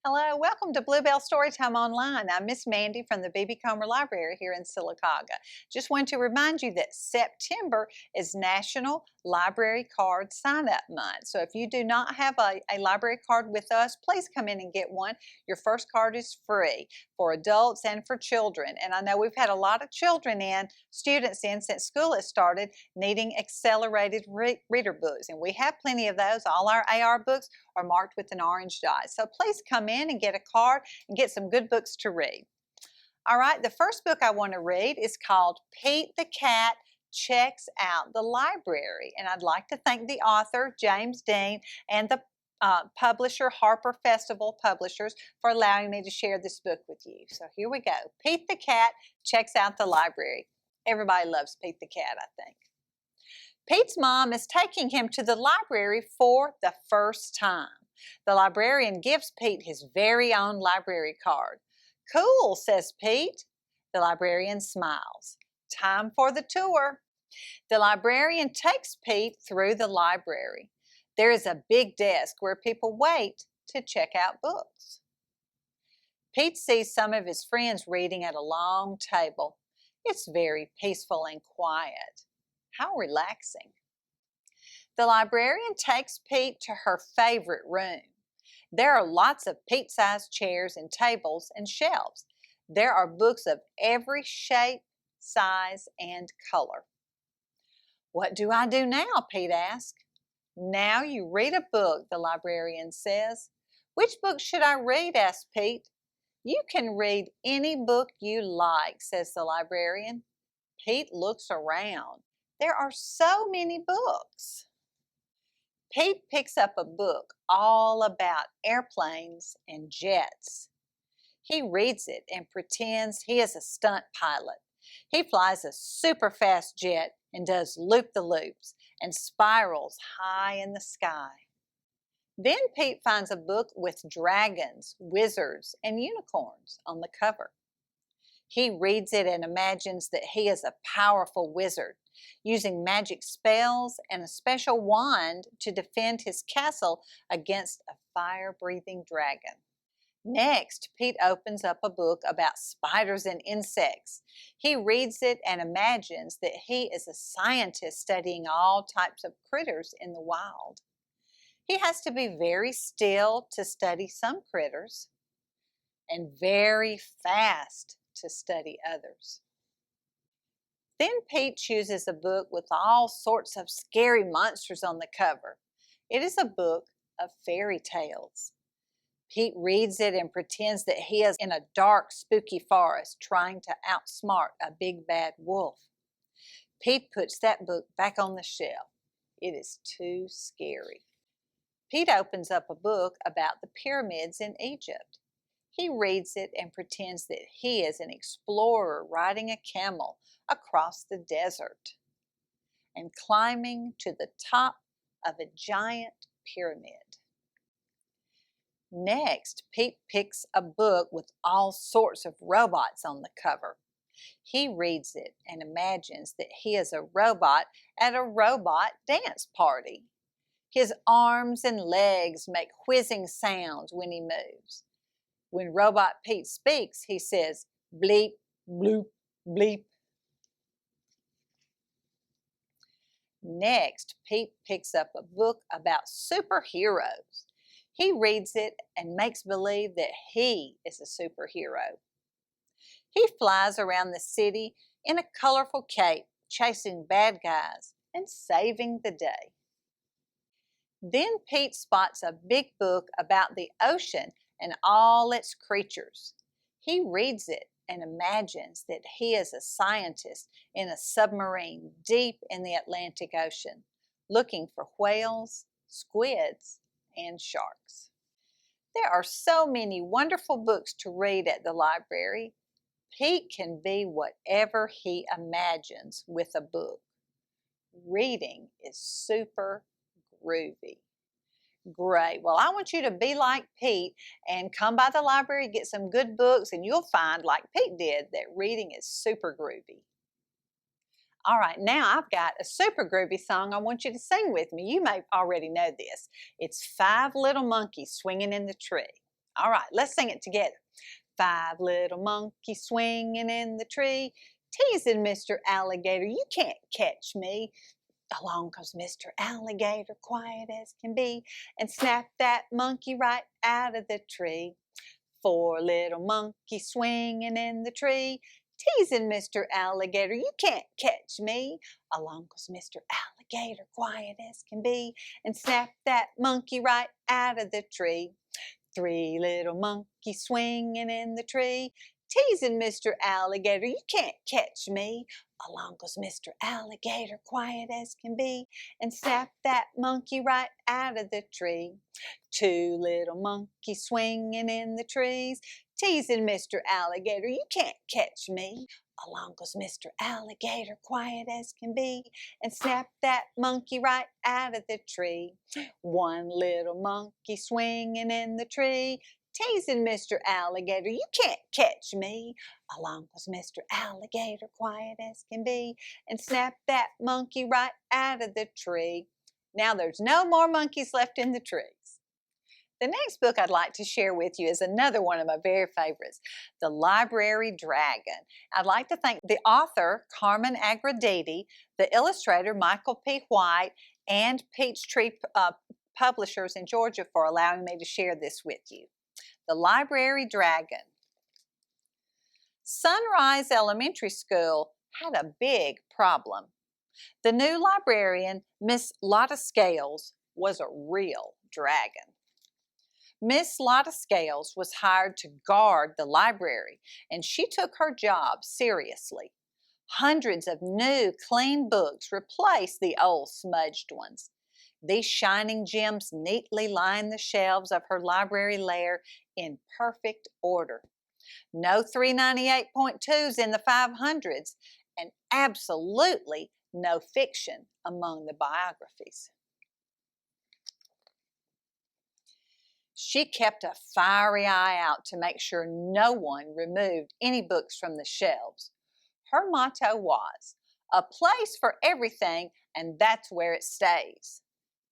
Hello, welcome to Bluebell Storytime Online. I'm Miss Mandy from the BB Library here in Sylacauga. Just want to remind you that September is National Library Card Sign-Up Month. So if you do not have a library card with us, please come in and get one. Your first card is free for adults and for children. And I know we've had a lot of students in since school has started, needing accelerated reader books. And we have plenty of those. All our AR books are marked with an orange dot. So please come in and get a card and get some good books to read. All right, the first book I want to read is called Pete the Cat Checks Out the Library. And I'd like to thank the author, James Dean, and the publisher, Harper Festival Publishers, for allowing me to share this book with you. So here we go. Pete the Cat Checks Out the Library. Everybody loves Pete the Cat, I think. Pete's mom is taking him to the library for the first time. The librarian gives Pete his very own library card. "Cool," says Pete. The librarian smiles. "Time for the tour." The librarian takes Pete through the library. There is a big desk where people wait to check out books. Pete sees some of his friends reading at a long table. It's very peaceful and quiet. How relaxing. The librarian takes Pete to her favorite room. There are lots of Pete-sized chairs and tables and shelves. There are books of every shape, size, and color. "What do I do now?" Pete asks. "Now you read a book," the librarian says. "Which book should I read?" asks Pete. "You can read any book you like," says the librarian. Pete looks around. There are so many books. Pete picks up a book all about airplanes and jets. He reads it and pretends he is a stunt pilot. He flies a super fast jet and does loop-the-loops and spirals high in the sky. Then Pete finds a book with dragons, wizards, and unicorns on the cover. He reads it and imagines that he is a powerful wizard, using magic spells and a special wand to defend his castle against a fire-breathing dragon. Next, Pete opens up a book about spiders and insects. He reads it and imagines that he is a scientist studying all types of critters in the wild. He has to be very still to study some critters and very fast to study others. Then Pete chooses a book with all sorts of scary monsters on the cover. It is a book of fairy tales. Pete reads it and pretends that he is in a dark, spooky forest trying to outsmart a big bad wolf. Pete puts that book back on the shelf. It is too scary. Pete opens up a book about the pyramids in Egypt. He reads it and pretends that he is an explorer riding a camel across the desert and climbing to the top of a giant pyramid. Next, Pete picks a book with all sorts of robots on the cover. He reads it and imagines that he is a robot at a robot dance party. His arms and legs make whizzing sounds when he moves. When Robot Pete speaks, he says, "Bleep, bloop, bleep." Next, Pete picks up a book about superheroes. He reads it and makes believe that he is a superhero. He flies around the city in a colorful cape, chasing bad guys and saving the day. Then Pete spots a big book about the ocean and all its creatures. He reads it and imagines that he is a scientist in a submarine deep in the Atlantic Ocean, looking for whales, squids, and sharks. There are so many wonderful books to read at the library. Pete can be whatever he imagines with a book. Reading is super groovy. Great. Well, I want you to be like Pete and come by the library, get some good books, and you'll find, like Pete did, that reading is super groovy. All right, now I've got a super groovy song I want you to sing with me. You may already know this. It's Five Little Monkeys Swinging in the Tree. All right, let's sing it together. 5 little monkeys swinging in the tree, teasing Mr. Alligator, you can't catch me. Along comes Mr. Alligator, quiet as can be, and snapped that monkey right out of the tree. 4 little monkeys swinging in the tree, teasing Mr. Alligator, you can't catch me. Along goes Mr. Alligator, quiet as can be, and snapped that monkey right out of the tree. 3 little monkeys swinging in the tree, teasing Mr. Alligator, you can't catch me. Along goes Mr. Alligator, quiet as can be, and snapped that monkey right out of the tree. 2 little monkeys swinging in the trees, teasing Mr. Alligator, you can't catch me. Along goes Mr. Alligator, quiet as can be, and snapped that monkey right out of the tree. 1 little monkey swinging in the tree, teasing Mr. Alligator, you can't catch me. Along goes Mr. Alligator, quiet as can be, and snapped that monkey right out of the tree. Now there's no more monkeys left in the trees. The next book I'd like to share with you is another one of my very favorites, The Library Dragon. I'd like to thank the author, Carmen Agra, Deedy, the illustrator, Michael P. White, and Peachtree Publishers in Georgia for allowing me to share this with you. The Library Dragon. Sunrise Elementary School had a big problem. The new librarian, Miss Lotta Scales, was a real dragon. Miss Lotta Scales was hired to guard the library, and she took her job seriously. Hundreds of new, clean books replaced the old, smudged ones. These shining gems neatly lined the shelves of her library lair in perfect order. No 398.2s in the 500s, and absolutely no fiction among the biographies. She kept a fiery eye out to make sure no one removed any books from the shelves. Her motto was, "A place for everything, and that's where it stays."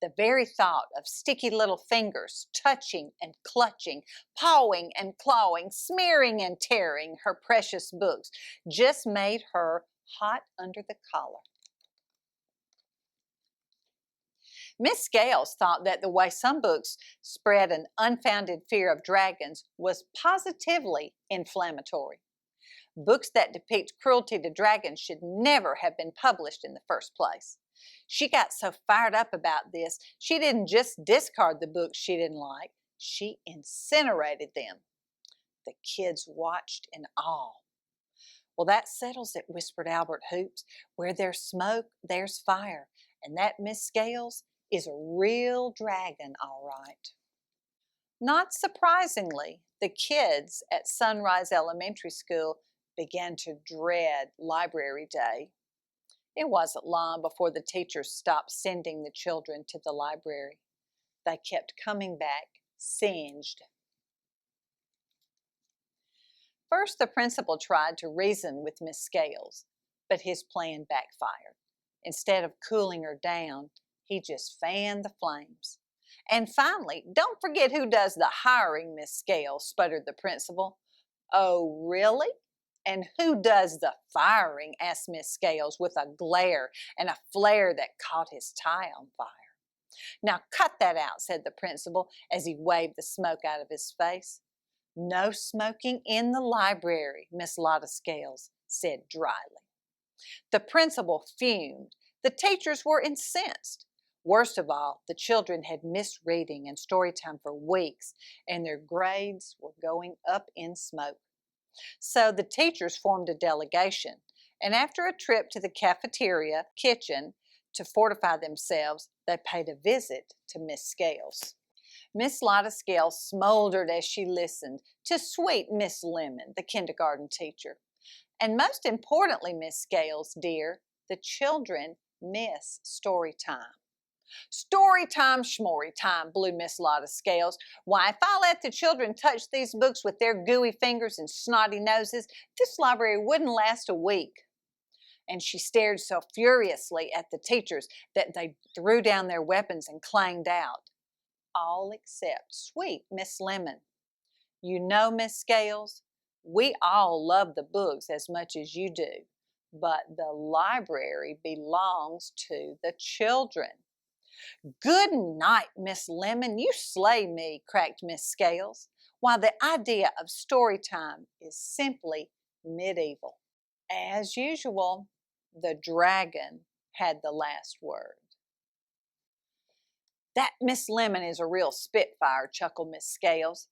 The very thought of sticky little fingers touching and clutching, pawing and clawing, smearing and tearing her precious books just made her hot under the collar. Miss Scales thought that the way some books spread an unfounded fear of dragons was positively inflammatory. Books that depict cruelty to dragons should never have been published in the first place. She got so fired up about this, she didn't just discard the books she didn't like, she incinerated them. The kids watched in awe. "Well, that settles it," whispered Albert Hoops. "Where there's smoke, there's fire. And that Miss Scales is a real dragon, all right." Not surprisingly, the kids at Sunrise Elementary School began to dread library day. It wasn't long before the teachers stopped sending the children to the library. They kept coming back singed. First, the principal tried to reason with Miss Scales, but his plan backfired. Instead of cooling her down, he just fanned the flames. "And finally, don't forget who does the hiring, Miss Scales," sputtered the principal. "Oh, really? And who does the firing?" asked Miss Scales with a glare and a flare that caught his tie on fire. "Now cut that out," said the principal as he waved the smoke out of his face. "No smoking in the library," Miss Lotta Scales said dryly. The principal fumed. The teachers were incensed. Worst of all, the children had missed reading and story time for weeks, and their grades were going up in smoke. So the teachers formed a delegation, and after a trip to the cafeteria kitchen to fortify themselves, they paid a visit to Miss Scales. Miss Lotta Scales smoldered as she listened to sweet Miss Lemon, the kindergarten teacher. "And most importantly, Miss Scales, dear, the children miss story time." "Story time, schmory time," blew Miss Lotta Scales. "Why, if I let the children touch these books with their gooey fingers and snotty noses, this library wouldn't last a week." And she stared so furiously at the teachers that they threw down their weapons and clanged out. All except sweet Miss Lemon. You know, Miss Scales, we all love the books as much as you do, but the library belongs to the children. Good night, Miss Lemon, you slay me, cracked Miss Scales. Why, the idea of story time is simply medieval. As usual, the dragon had the last word. That Miss Lemon is a real spitfire, chuckled Miss Scales.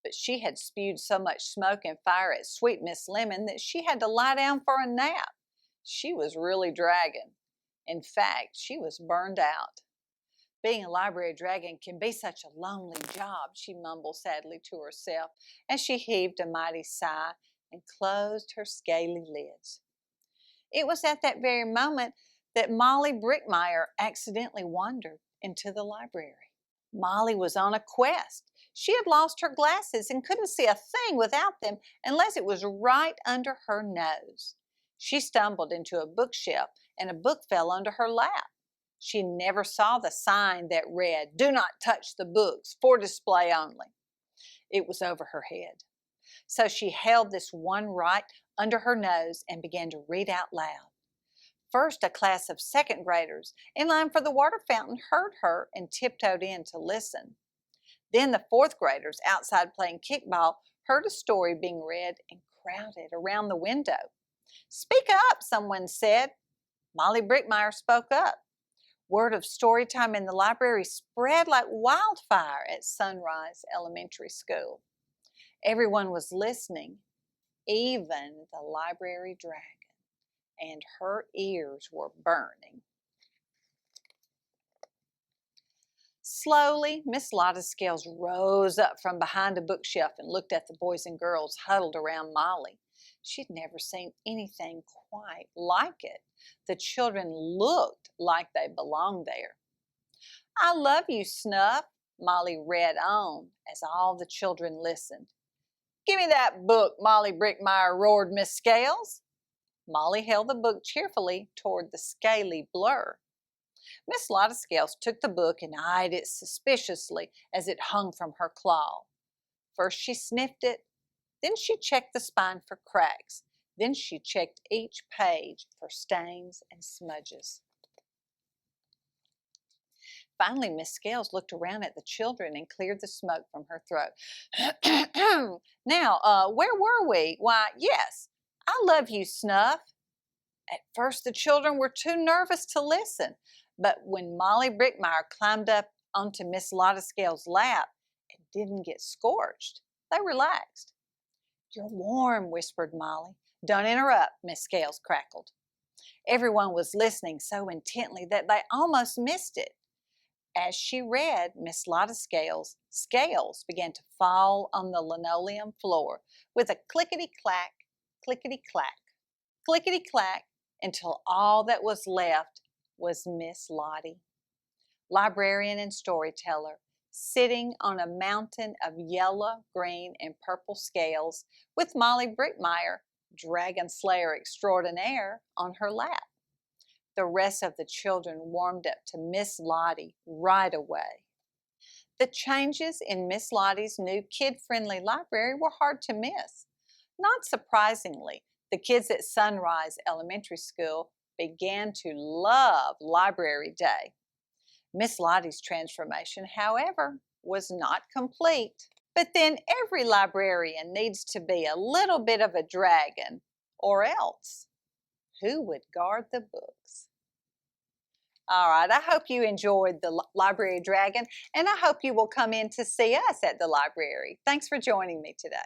But she had spewed so much smoke and fire at sweet Miss Lemon that she had to lie down for a nap. She was really dragon. In fact, she was burned out. Being a library dragon can be such a lonely job, she mumbled sadly to herself as she heaved a mighty sigh and closed her scaly lids. It was at that very moment that Molly Brickmeyer accidentally wandered into the library. Molly was on a quest. She had lost her glasses and couldn't see a thing without them unless it was right under her nose. She stumbled into a bookshelf and a book fell onto her lap. She never saw the sign that read, "Do not touch the books, for display only." It was over her head. So she held this one right under her nose and began to read out loud. First, a class of second graders in line for the water fountain heard her and tiptoed in to listen. Then the fourth graders outside playing kickball heard a story being read and crowded around the window. "Speak up," someone said. Molly Brickmeyer spoke up. Word of story time in the library spread like wildfire at Sunrise Elementary School. Everyone was listening, even the library dragon, and her ears were burning. Slowly, Miss Lotta Scales rose up from behind a bookshelf and looked at the boys and girls huddled around Molly. She'd never seen anything quite like it. The children looked like they belonged there. "I love you, Snuff," Molly read on as all the children listened. "Give me that book," Molly Brickmeyer roared Miss Scales. Molly held the book cheerfully toward the scaly blur. Miss Lotta Scales took the book and eyed it suspiciously as it hung from her claw. First she sniffed it, then she checked the spine for cracks, then she checked each page for stains and smudges. Finally, Miss Scales looked around at the children and cleared the smoke from her throat. "Now, where were we? Why, yes, I love you, Snuff." At first, the children were too nervous to listen, but when Molly Brickmeyer climbed up onto Miss Lotta Scales' lap and didn't get scorched, they relaxed. "You're warm," whispered Molly. "Don't interrupt," Miss Scales crackled. Everyone was listening so intently that they almost missed it. As she read, Miss Lotta Scales' scales began to fall on the linoleum floor with a clickety-clack, clickety-clack, clickety-clack, until all that was left was Miss Lottie, librarian and storyteller, sitting on a mountain of yellow, green, and purple scales with Molly Brickmeyer, dragon slayer extraordinaire, on her lap. The rest of the children warmed up to Miss Lottie right away. The changes in Miss Lottie's new kid-friendly library were hard to miss. Not surprisingly, the kids at Sunrise Elementary School began to love Library Day. Miss Lottie's transformation, however, was not complete. But then every librarian needs to be a little bit of a dragon, or else who would guard the books? All right, I hope you enjoyed the Library Dragon, and I hope you will come in to see us at the library. Thanks for joining me today.